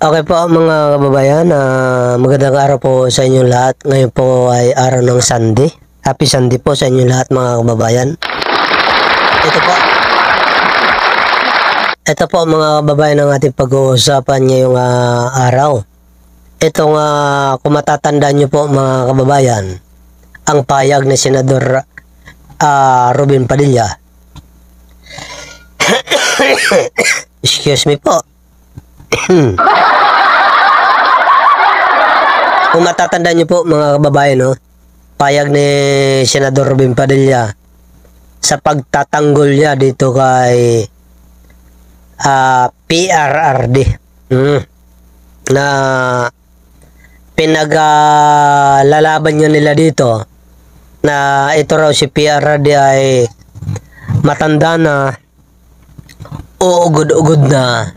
Okay po mga kababayan, magandang araw po sa inyong lahat. Ngayon po ay araw ng Sunday. Happy Sunday po sa inyong lahat mga kababayan. Ito po mga kababayan ang ating pag-uusapan ngayong araw. Itong kung matatandaan nyo po mga kababayan, ang payag ni Senador Robin Padilla. Excuse me po. Kung matatandaan nyo po mga kababayan, no, payag ni Senador Robin Padilla sa pagtatanggol niya dito kay PRRD na pinaglalaban niya nila dito na ito raw si PRRD ay matanda na, uugod-ugod na,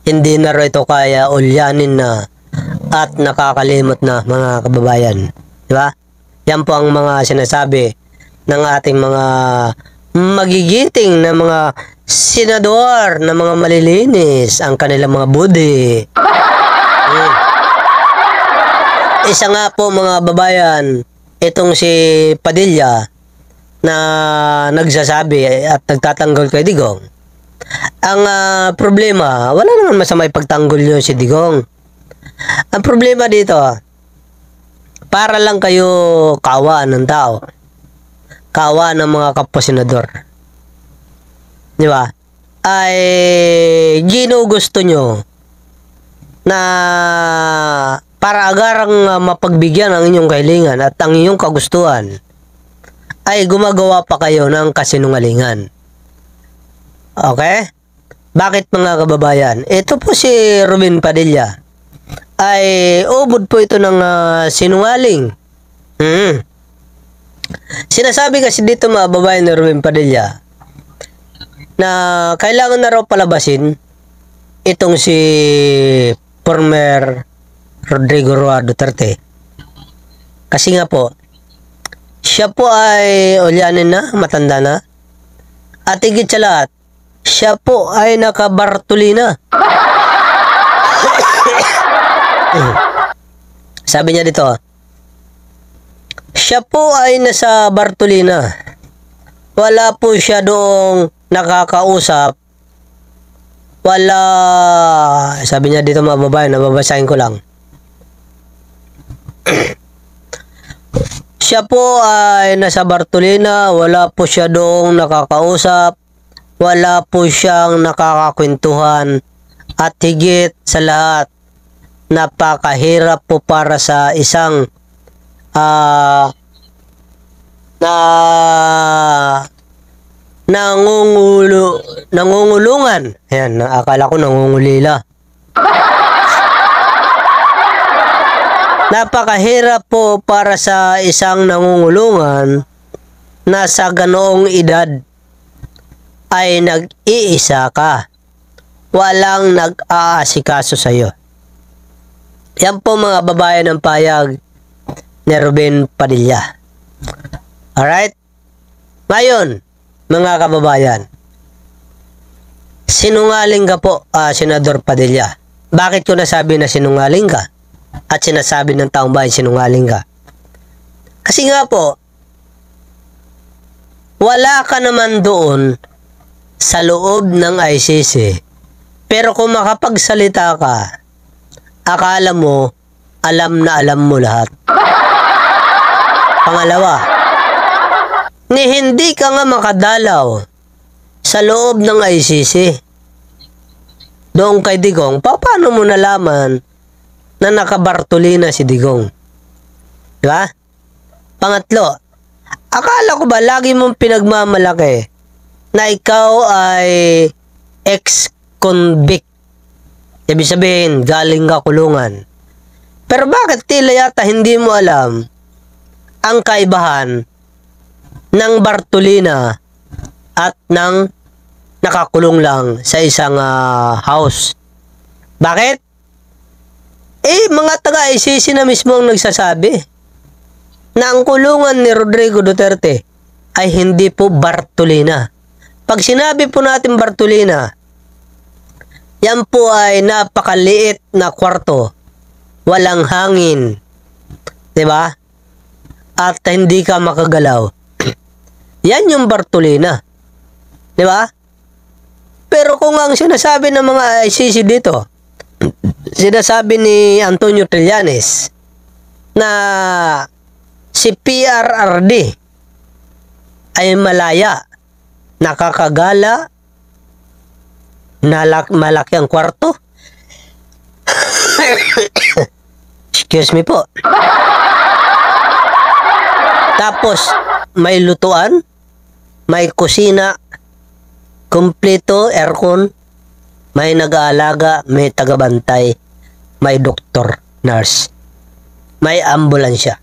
hindi na raw ito kaya ulyanin na at nakakalimot na mga kababayan. Diba? Yan po ang mga sinasabi ng ating mga magigiting na mga senador na mga malilinis ang kanilang mga budi. Isa nga po mga babayan, itong si Padilla na nagsasabi at nagtatanggol kay Digong. Ang problema, wala naman masama ipagtanggol nyo si Digong. Ang problema dito, para lang kayo kawaan ng tao, kawaan ng mga kapwa-senador, di ba? Ay ginugusto nyo na para agarang mapagbigyan ang inyong kahilingan at ang inyong kagustuhan, ay gumagawa pa kayo ng kasinungalingan. Okay? Bakit mga kababayan? Ito po si Robin Padilla ay ubod po ito ng sinungaling. Sinasabi kasi dito mga babayan ni Robin Padilla na kailangan na raw palabasin itong si former Rodrigo Roa Duterte. Kasi nga po, siya po ay ulyanin na, matanda na, at higit sa lahat, siya po ay nakabartolina. Sabi niya dito, siya po ay nasa Bartolina. Wala po siya doong nakakausap. Wala, sabi niya dito mga babae, nababasahin ko lang. Siya po ay nasa Bartolina, wala po siya doong nakakausap. Wala po siyang nakakakwentuhan. At higit sa lahat, napakahirap po para sa isang nangungulungan. Ayan, akala ko nangungulila. Napakahirap po para sa isang nangungulungan na sa ganoong edad ay nag-iisa ka. Walang nag-aasikaso sa iyo. Yan po mga babae ng payag ni Robin Padilla. Alright? Ngayon, mga kababayan, sinungaling ka po, Senador Padilla. Bakit ko nasabi na sinungaling ka? At sinasabi ng taong bayan sinungaling ka? Kasi nga po, wala ka naman doon sa loob ng ICC. Pero kung makapagsalita ka, akala mo, alam na alam mo lahat. Pangalawa, hindi ka nga makadalaw sa loob ng ICC. Doon kay Digong, paano mo nalaman na nakabartolina si Digong? Diba? Pangatlo, akala ko ba lagi mong pinagmamalaki na ikaw ay ex-convict? Ibig sabihin, galing ka kulungan. Pero bakit tila yata hindi mo alam ang kaibahan ng Bartolina at ng nakakulong lang sa isang house? Bakit? Mga taga-ICC na mismo ang nagsasabi na ang kulungan ni Rodrigo Duterte ay hindi po Bartolina. Pag sinabi po natin Bartolina, Yan po ay napakaliit na kwarto. Walang hangin. 'Di ba? At hindi ka makagalaw. Yan yung Bartolina. 'Di ba? Pero kung ang sinasabi ng mga ICC dito, sinasabi ni Antonio Trillanes na si PRRD ay malaya, nakakagala, malaki ang kwarto. Excuse me po. Tapos, may lutuan, may kusina, kumpleto, aircon, may nag-aalaga, may tagabantay, may doktor, nurse, may ambulansya.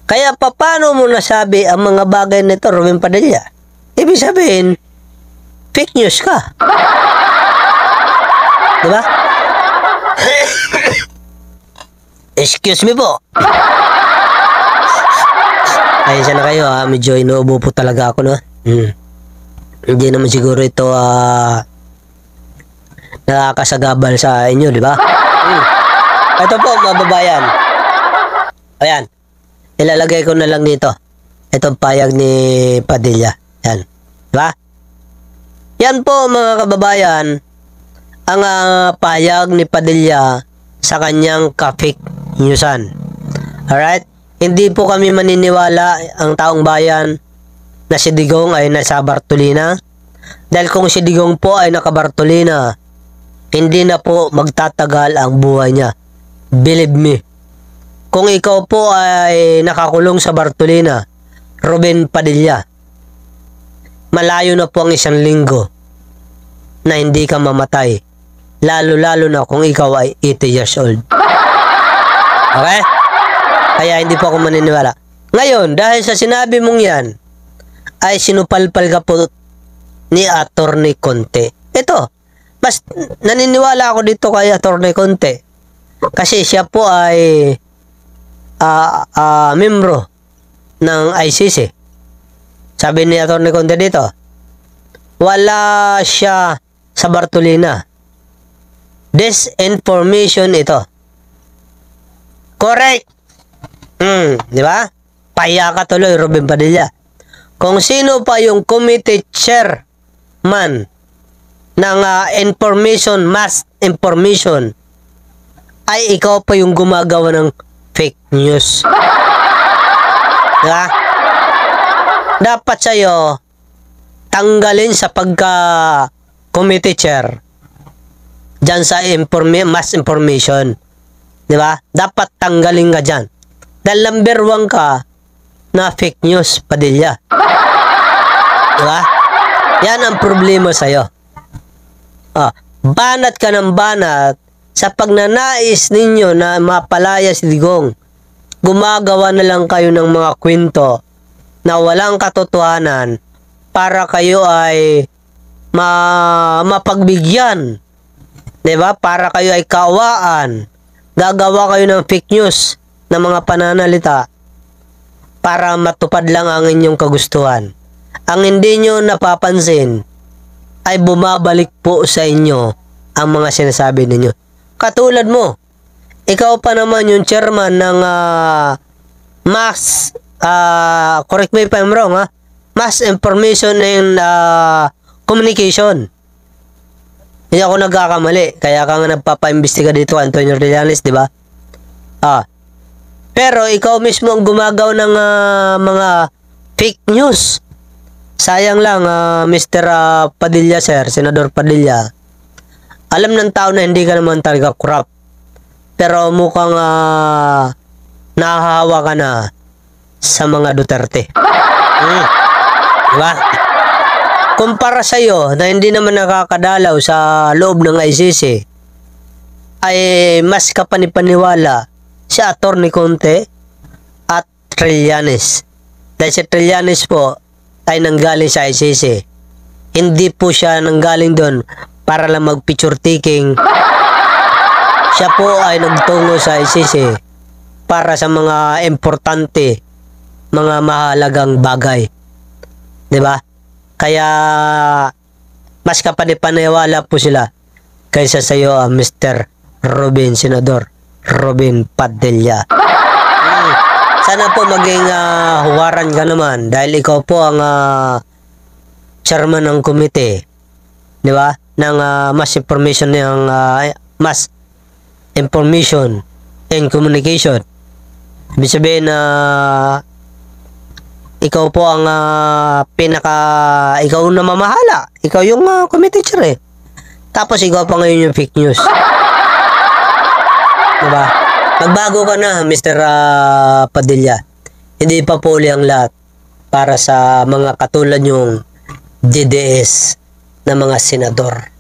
Kaya paano mo nasabi ang mga bagay nito, Ruben Padilla? Ibig sabihin, fake news ka. Diba? Excuse me po. Ayun na kayo ha, medyo inuubo po talaga ako no. Hindi naman siguro ito nakakasagabal sa inyo, di ba? Ito po mga babayan. Ayan. Ilalagay ko na lang dito. Itong payag ni Padilla. Yan. Diba? Yan po mga kababayan. Ang payag ni Padilla sa kanyang ka-fake newsan. Alright? Hindi po kami maniniwala ang taong bayan na si Digong ay nasa Bartolina. Dahil kung si Digong po ay naka-Bartolina, hindi na po magtatagal ang buhay niya. Believe me. Kung ikaw po ay nakakulong sa Bartolina, Ruben Padilla, malayo na po ang 1 linggo na hindi ka mamatay. Lalo-lalo na kung ikaw ay 80 years old. Okay? Kaya hindi po ako maniniwala. Ngayon, dahil sa sinabi mong yan, ay sinupalpal ka po ni Attorney Conte. Ito, mas naniniwala ako dito kay Attorney Conte. Kasi siya po ay membro ng ICC. Sabi ni Attorney Conte dito, wala siya sa Bartolina. Disinformation ito. Correct. Di ba? Paya ka tuloy, Ruben Padilla. Kung sino pa yung committee chairman ng information, mass information, ay ikaw pa yung gumagawa ng fake news. Diba? Dapat sa'yo tanggalin sa pagka-committee chair dyan sa mass information. Diba? Dapat tanggalin ka dyan. Dahil number 1 ka na fake news, Padilla. Diba? Yan ang problema sa'yo. Banat ka ng banat sa pagnanais ninyo na mapalaya si Digong. Gumagawa na lang kayo ng mga kwento na walang katotohanan para kayo ay mapagbigyan. Diba? Para kayo ay kawaan. Gagawa kayo ng fake news na mga pananalita para matupad lang ang inyong kagustuhan. Ang hindi nyo napapansin ay bumabalik po sa inyo ang mga sinasabi ninyo. Katulad mo, ikaw pa naman yung chairman ng mass, correct me if I'm wrong, mass information and communication. Hindi ako nagkakamali, kaya ka nga nagpapaimbestiga dito, Antonio Trillanes, di ba? Pero ikaw mismo ang gumagaw ng mga fake news. Sayang lang, Mr. Padilla, sir, Senador Padilla. Alam ng tao na hindi ka naman talaga corrupt. Pero mukhang nahahawa ka na sa mga Duterte. Diba? Kumpara sa'yo na hindi naman nakakadalaw sa loob ng ICC, ay mas kapanipaniwala si Attorney Conte at Trillanes. Dahil si Trillanes po ay nanggaling sa ICC. Hindi po siya nanggaling doon para lang mag-picture taking. Siya po ay nagtungo sa ICC para sa mga importante, mga mahalagang bagay. 'Di ba? Kaya Mas kapanipaniwala po sila kaysa sa iyo, Mr. Robin, Senador Robin Padilla. Sana po maging huwaran ka naman dahil ikaw po ang chairman ng komite, di ba? Ng mass information mass information and communication. Ibig sabihin na ikaw po ang ikaw na mamahala. Ikaw yung committee chair eh. Tapos ikaw pa ngayon yung fake news. Diba? Magbago ka na, Mr. Padilla. Hindi pa puli ang lahat para sa mga katulad yung DDS na mga senador.